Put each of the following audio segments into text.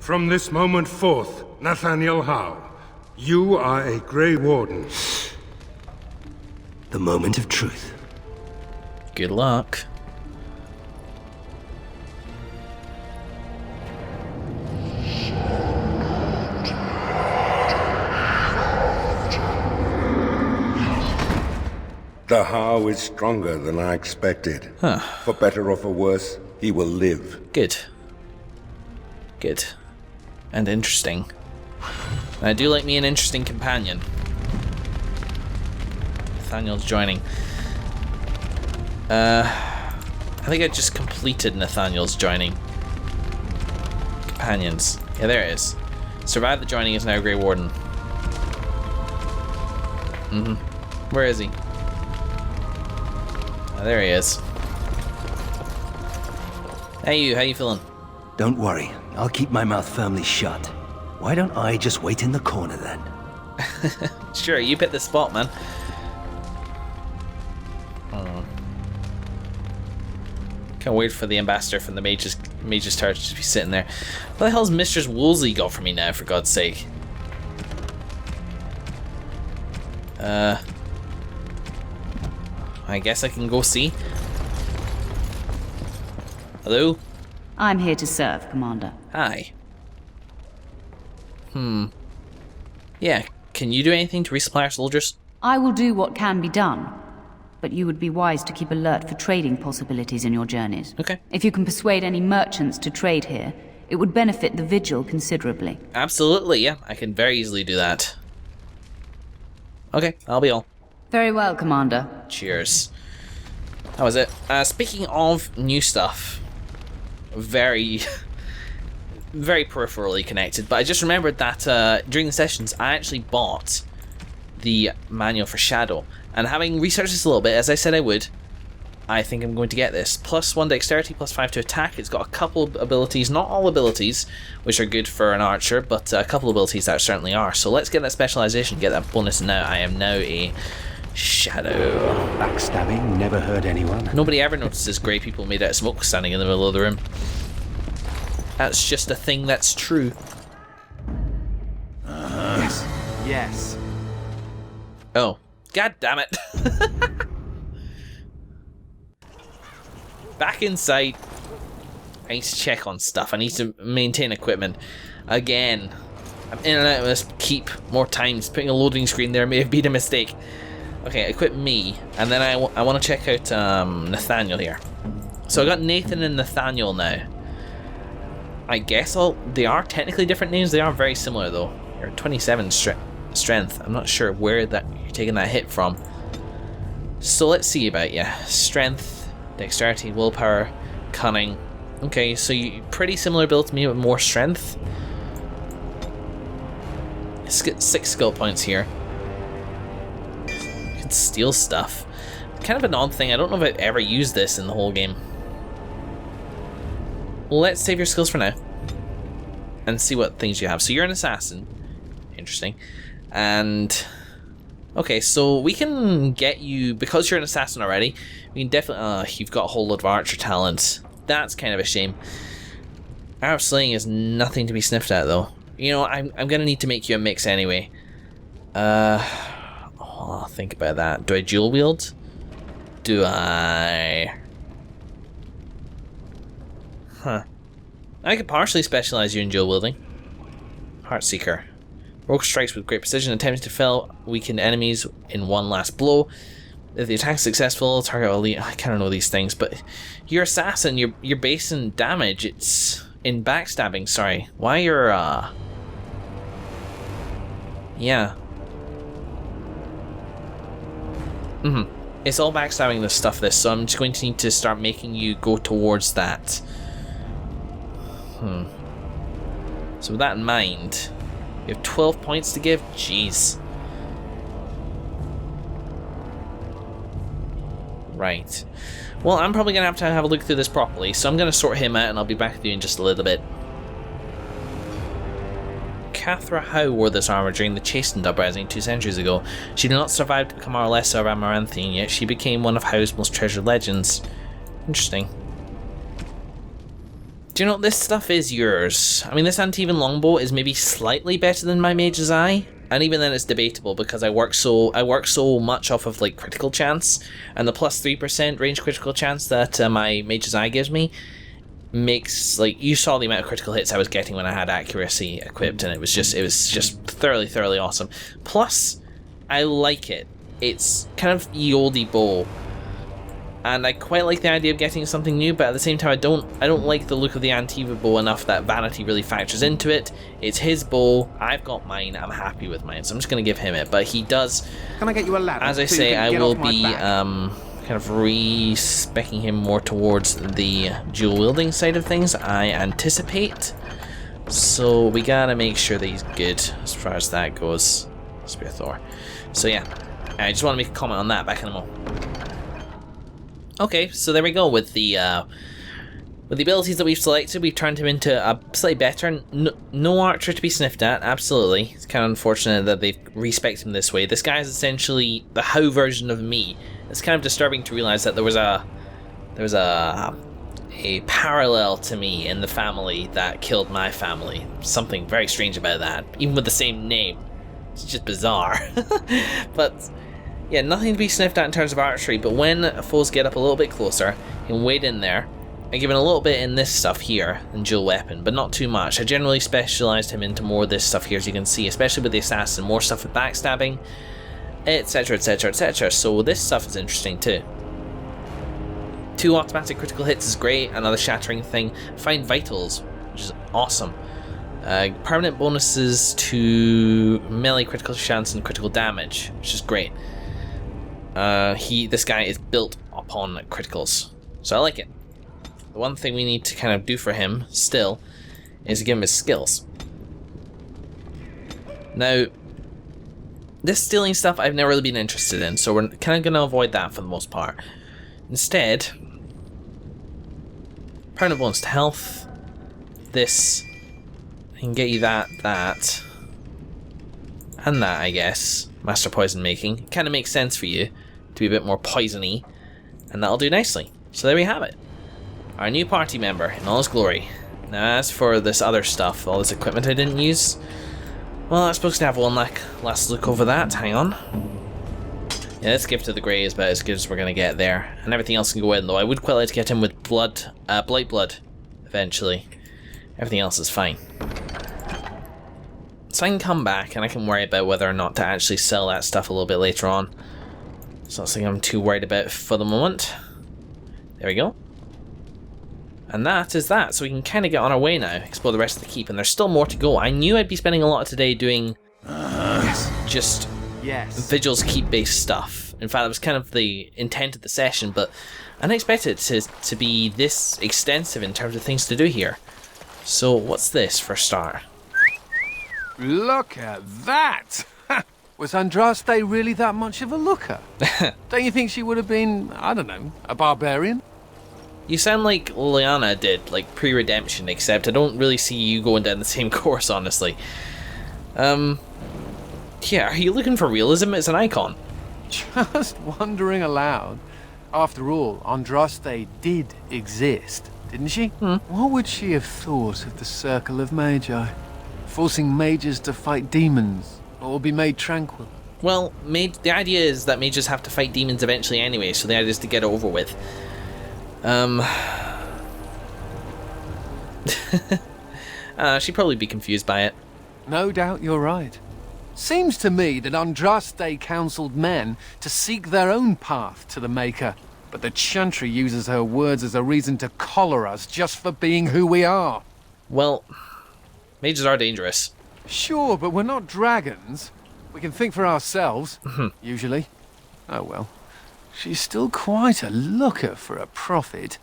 From this moment forth, Nathaniel Howe, you are a Grey Warden. The moment of truth. Good luck. The Howe is stronger than I expected. Huh. For better or for worse, he will live. Good. Good. And interesting. And I do like me an interesting companion. Nathaniel's joining. I think I just completed Nathaniel's joining. Companions. Yeah, there it is. Survived the joining, is now Grey Warden. Where is he? Oh, there he is. Hey you, how you feeling? Don't worry, I'll keep my mouth firmly shut. Why don't I just wait in the corner then? Sure, you pick the spot, man. Can't wait for the ambassador from the Mage's Tower to just be sitting there. What the hell's Mistress Woolsey got for me now, for God's sake? I guess I can go see. Hello? I'm here to serve, Commander. Hi. Yeah, can you do anything to resupply our soldiers? I will do what can be done, but you would be wise to keep alert for trading possibilities in your journeys. Okay. If you can persuade any merchants to trade here, it would benefit the Vigil considerably. Absolutely, yeah. I can very easily do that. Okay, I'll be all. Very well, Commander. Cheers. That was it. Speaking of new stuff, very peripherally connected, but I just remembered that during the sessions I actually bought the manual for Shadow, and having researched this a little bit, as I said I would, I think I'm going to get this. +1 dexterity, +5 to attack. It's got a couple of abilities, not all abilities, which are good for an archer, but a couple of abilities that certainly are. So let's get that specialization, get that bonus now. I am now a Shadow. Backstabbing never hurt anyone. Nobody ever notices grey people made out of smoke standing in the middle of the room. That's just a thing that's true. Yes. Oh, god damn it. Back inside. I need to check on stuff. I need to maintain equipment. Again, I'm in and out of this keep more times. Putting a loading screen there may have been a mistake. Okay, equip me, and then I want to check out Nathaniel here. So I got Nathan and Nathaniel now. I guess they are technically different names. They are very similar though. You're 27 strength. I'm not sure where that you're taking that hit from. So let's see about you. Strength, dexterity, willpower, cunning. Okay, so you pretty similar build to me with more strength. Let's get 6 skill points here. You can steal stuff. Kind of an odd thing. I don't know if I've ever used this in the whole game. Let's save your skills for now and see what things you have. So you're an assassin. Interesting. And okay, so we can get you, because you're an assassin already, we can definitely you've got a whole lot of archer talent. That's kind of a shame. Arrow slaying is nothing to be sniffed at though. You know, I'm gonna need to make you a mix anyway. I'll think about that. Do I dual wield? Do I? Huh. I could partially specialize you in dual wielding. Heartseeker. Rogue strikes with great precision, attempting to fell weakened enemies in one last blow. If the attack is successful, target will lead. I kind of know these things, but you're assassin. You're based in damage. It's in backstabbing. Sorry. Why you're yeah. It's all backstabbing this stuff. So I'm just going to need to start making you go towards that. So with that in mind, you have 12 points to give? Jeez. Right. Well, I'm probably going to have a look through this properly, so I'm going to sort him out and I'll be back with you in just a little bit. Cathra Howe wore this armor during the Chastened uprising 2 centuries ago. She did not survive to become Arlessa of Amaranthine, yet she became one of Howe's most treasured legends. Interesting. Do you know what? This stuff is yours. I mean, this Antivan longbow is maybe slightly better than my Mage's Eye, and even then it's debatable because I work so much off of like critical chance, and the plus 3% range critical chance that my Mage's Eye gives me makes, like, you saw the amount of critical hits I was getting when I had accuracy equipped, and it was just thoroughly awesome. Plus, I like it. It's kind of ye olde bow, and I quite like the idea of getting something new, but at the same time I don't like the look of the Antiva bow enough that vanity really factors into it. It's his bow, I've got mine, I'm happy with mine, so I'm just going to give him it. But he does, Can I get you a ladder? as I so you say, can I get will off my be back? kind of re-specking him more towards the dual wielding side of things, I anticipate. So we gotta make sure that he's good as far as that goes. Spear Thor. So yeah, I just want to make a comment on that back in a moment. Okay, so there we go with the abilities that we've selected. We've turned him into a slightly better, no archer to be sniffed at, absolutely. It's kind of unfortunate that they've respected him this way. This guy is essentially the How version of me. It's kind of disturbing to realize that there was a parallel to me in the family that killed my family. Something very strange about that, even with the same name. It's just bizarre. But yeah, nothing to be sniffed at in terms of archery, but when foes get up a little bit closer, you can wade in there. I give it a little bit in this stuff here, in dual weapon, but not too much. I generally specialised him into more of this stuff here, as you can see, especially with the assassin, more stuff with backstabbing, etc, etc, etc. So this stuff is interesting too. 2 automatic critical hits is great, another shattering thing. Find vitals, which is awesome. Permanent bonuses to melee critical chance and critical damage, which is great. This guy is built upon criticals, so I like it. The one thing we need to kind of do for him still is to give him his skills. Now, this stealing stuff I've never really been interested in, so we're kind of going to avoid that for the most part. Instead, permanent bonus to health. This, I can get you that, and that, I guess. Master poison making. Kind of makes sense for you to be a bit more poisony, and that'll do nicely. So there we have it. Our new party member in all his glory. Now as for this other stuff, all this equipment I didn't use, well, I'm supposed to have one last look over that. Hang on. Yeah, this Gift of the Grey is about as good as we're going to get there. And everything else can go in, though. I would quite like to get him with Blight Blood, eventually. Everything else is fine. So I can come back and I can worry about whether or not to actually sell that stuff a little bit later on. It's not something I'm too worried about for the moment. There we go. And that is that. So we can kind of get on our way now, explore the rest of the keep, and there's still more to go. I knew I'd be spending a lot of today doing just Vigil's keep based stuff. In fact, that was kind of the intent of the session, but I didn't expect it to be this extensive in terms of things to do here. So what's this for a start? Look at that! Was Andraste really that much of a looker? Don't you think she would have been, I don't know, a barbarian? You sound like Liliana did, like pre-redemption, except I don't really see you going down the same course, honestly. Yeah, are you looking for realism as an icon? Just wondering aloud. After all, Andraste did exist, didn't she? What would she have thought of the Circle of Magi? Forcing mages to fight demons, or be made tranquil? Well, the idea is that mages have to fight demons eventually anyway, so the idea is to get it over with. She'd probably be confused by it. No doubt you're right. Seems to me that Andraste counseled men to seek their own path to the Maker, but the Chantry uses her words as a reason to collar us just for being who we are. Well, mages are dangerous. Sure, but we're not dragons. We can think for ourselves, usually. Oh well. She's still quite a looker for a prophet.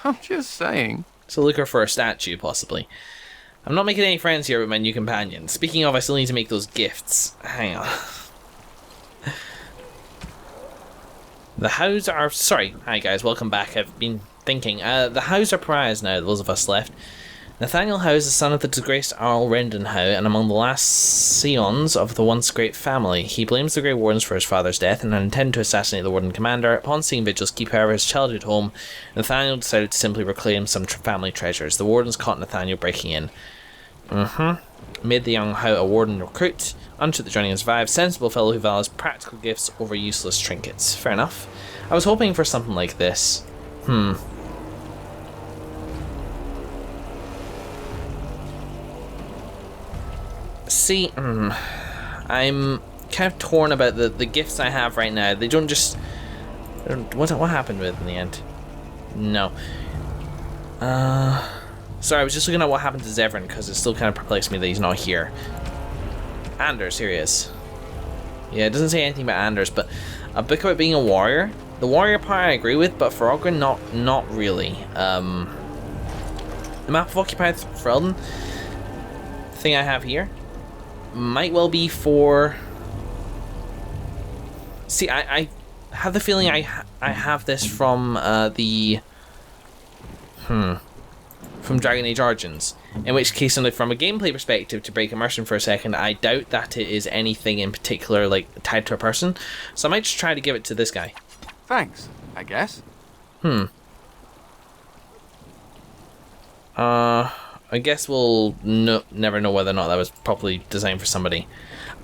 I'm just saying. So looker for a statue, possibly. I'm not making any friends here with my new companion. Speaking of, I still need to make those gifts. Hang on. The Hows are... Sorry. Hi guys, welcome back. I've been thinking. The Hows are pariahs now, those of us left. Nathaniel Howe is the son of the disgraced Earl Rendon Howe and among the last scions of the once great family. He blames the Grey Wardens for his father's death and intended to assassinate the Warden Commander. Upon seeing Vigil's keep, however, his childhood home, Nathaniel decided to simply reclaim some family treasures. The Wardens caught Nathaniel breaking in. Made the young Howe a Warden recruit. Unto the journey and survive. Sensible fellow who values practical gifts over useless trinkets. Fair enough. I was hoping for something like this. See, I'm kind of torn about the gifts I have right now. They don't just... What happened with in the end? No. Sorry, I was just looking at what happened to Zevran because it still kind of perplexed me that he's not here. Anders, here he is. Yeah, it doesn't say anything about Anders, but a book about being a warrior. The warrior part I agree with, but for Oghren, not really. The map of occupied Ferelden thing I have here might well be for... See, I have the feeling I have this from from Dragon Age Origins. In which case, only from a gameplay perspective, to break immersion for a second, I doubt that it is anything in particular like tied to a person. So I might just try to give it to this guy. Thanks, I guess. I guess we'll never know whether or not that was properly designed for somebody.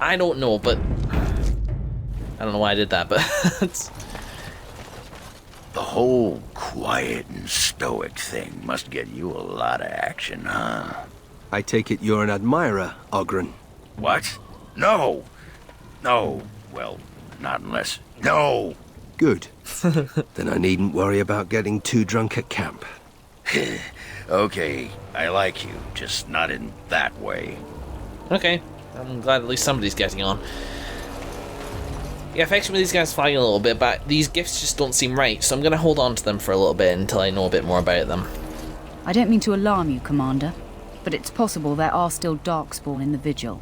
I don't know, but I don't know why I did that, but it's... The whole quiet and stoic thing must get you a lot of action, huh? I take it you're an admirer, Oghren. What? No! No. Well, not unless... No! Good. Then I needn't worry about getting too drunk at camp. Okay, I like you, just not in that way. Okay, I'm glad at least somebody's getting on. Yeah, affection with these guys flying a little bit, but these gifts just don't seem right, so I'm going to hold on to them for a little bit until I know a bit more about them. I don't mean to alarm you, Commander, but it's possible there are still Darkspawn in the Vigil.